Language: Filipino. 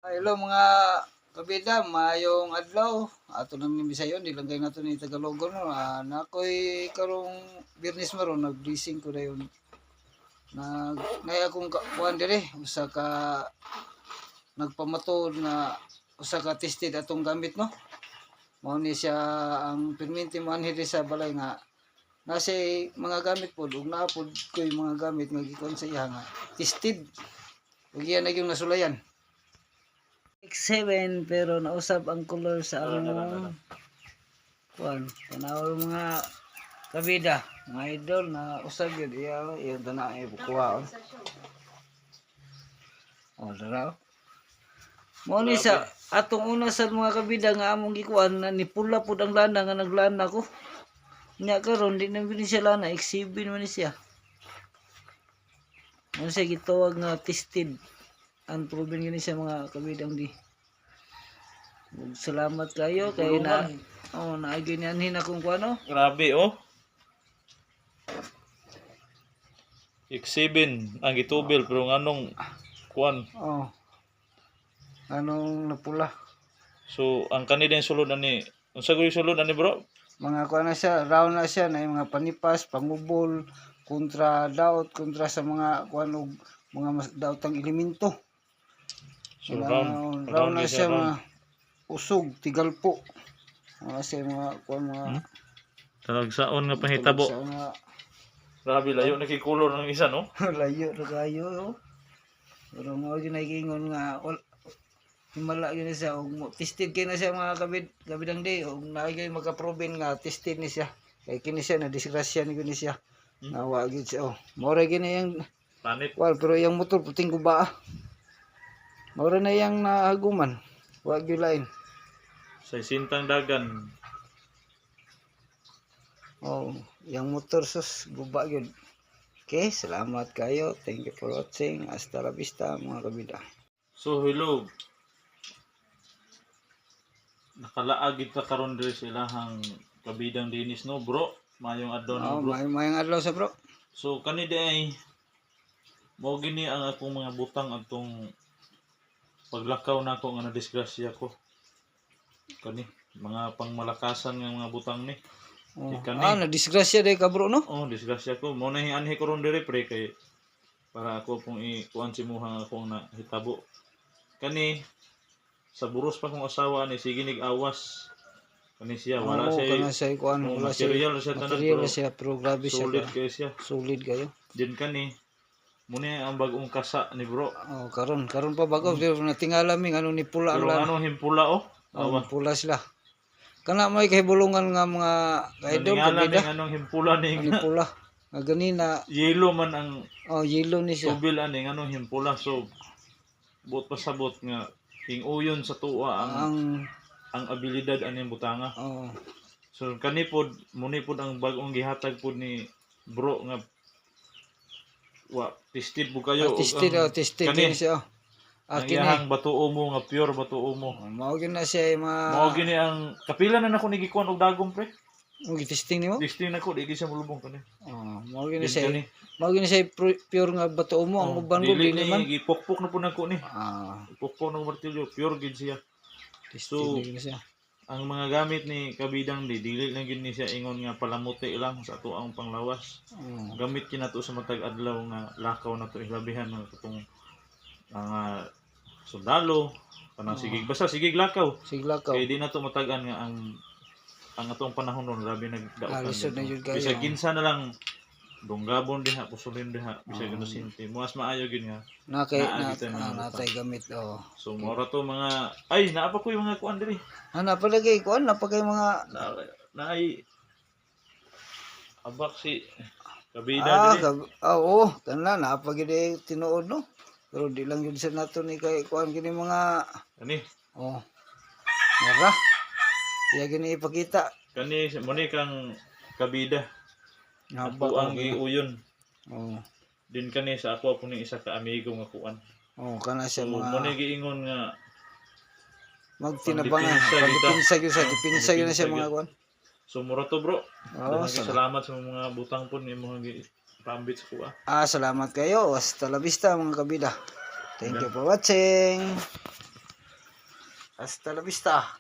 Hello mga kabida, mayong adlaw. Ato lang ni Bisayon, dilangay nato ni Tagalogon no. Nakoy karong Biyernes maron nag-blessing ko dayon. Nay akong kuan dire, usa ka nagpamatud na usa ka tested atong gamit no. Mao ni siya ang perminti man hiri sa balay nga nasa mga gamit pod ug naapod koy mga gamit nga gikon sa iya nga tested. Ug iya na yung nasulayan. X7 pero nausap ang color sa among kuan tanawal mga kabida mga idol na usab yun iya dana ay bukuha dara mo ni sa atong una sa mga kabida nga among gikuan na nipula pud ang lana nga naglana ko nya karon di na bini siya lana X7 man ni siya mo siya gitawag nga tested ang proven gini siya mga kabidang di. Salamat kayo kay na naagyanhin akong kuano. Grabe oh. X7 ang gitubil pero nganong kuan. Oh. Anong napula. So ang kanina yung sulod ani. Unsa gyud sulod ani bro? Mga kuan na siya, round na siya na mga panipas, pangubol, kontra daot, kontra sa mga kuan og mga daotang elemento. So round na siya mga usog, tigalpo. Kasi mga kuan mga talagsaon nga pahitabo. Grabe layo nakikulor ng isa no. Layo ra kayo yo. Pero mo gyud nagingon nga himala gyud siya og tested kay na siya mga kabidang day og naagay maka-proven nga tested ni siya. Kay kini siya na disgrasya ni siya. Nawa gyud siya oh. Mora gini yang Planit. Wal pero yang motor puting guba. Mora na yang naaguman. Wa gyud lain. Sa sintang dagan. Oh, yang motor sus guba gyud. Okay, salamat kayo. Thank you for watching. Hasta la vista mga kabida. So hello. Nakalaag kita karon diri sa ilahang kabidang dinis no bro. Mayong adlaw no bro. Mayong adlaw sa bro. So kani ay mao gini ang akong mga butang atong paglakaw nako nga nadisgrasya ko. Kani mga pangmalakasan nga mga butang ni. Na-disgrasya day ka bro no? Oh, disgrasya ko. Mo na hianhi ko ron dire pre kay para ako pong kuan si muhang akong nahitabo. Kani sa buros pa kong asawa ni sige nig-awas. Kani siya wala siya. Kana siya kuan wala material siya tanan pero grabe siya. Solid kayo siya. Solid kayo. Din kani muna ang bagong kasa ni bro. Oh, karon pa bago pero natingala mi ano ni pula pero lang. Ano himpula oh. Pula sila. Kana may kahibulungan nga mga kaidol kabida. Anong himpula ni pula. Nga ganina yellow man ang yellow ni siya. tubil ani anong himpula so bot pasabot nga uyon sa tuwa ang abilidad ani butanga. Oh. So kani pod muni pod ang bagong gihatag pod ni bro nga tested po kayo. Tested kani siya. Ang iyang batuo mo nga pure batuo mo. Mao gyud na siya mao gini ang kapila na nako nigikuan og dagom pre. Testing nimo? Testing nako di gyud siya mulubong kani. Mao gyud na siya. Mao gyud na siya pure nga batuo mo ang uban ko dili man. Gipokpok na po nako ni. Pokpok ng martilyo pure gid siya. So siya. Ang mga gamit ni kabidang dili lang gid ni siya ingon nga palamuti lang sa ato ang panglawas. Gamit kinato sa matag adlaw nga lakaw nato ilabihan ng katong mga sundalo kanang sigig basta sigig lakaw. Kay di na to matagan nga ang atong panahon ron grabe nagdaot bisag kinsa na lang donggabon diha pusulin diha bisag inosente muas maayo gid nga natay gamit so mora to mga ay naa pa ko yung mga kuan diri napalagay kuan napagay mga naay abak si kabida diri oo kanla napagid tinuod no pero di lang yun sa nato ni kay kuan kini mga ani mara iya gini ipakita kani muni kang kabida ako ang iuyon din kani sa ako po ni isa ka amigo nga kuan kana siya mga muni giingon nga magtinabangan pagpinsa yun na siya mga kuan so mura to bro salamat sa mga butang po ni mga pambit sa kuha. Salamat kayo. Hasta la vista mga kabida. Thank you for watching. Hasta la vista.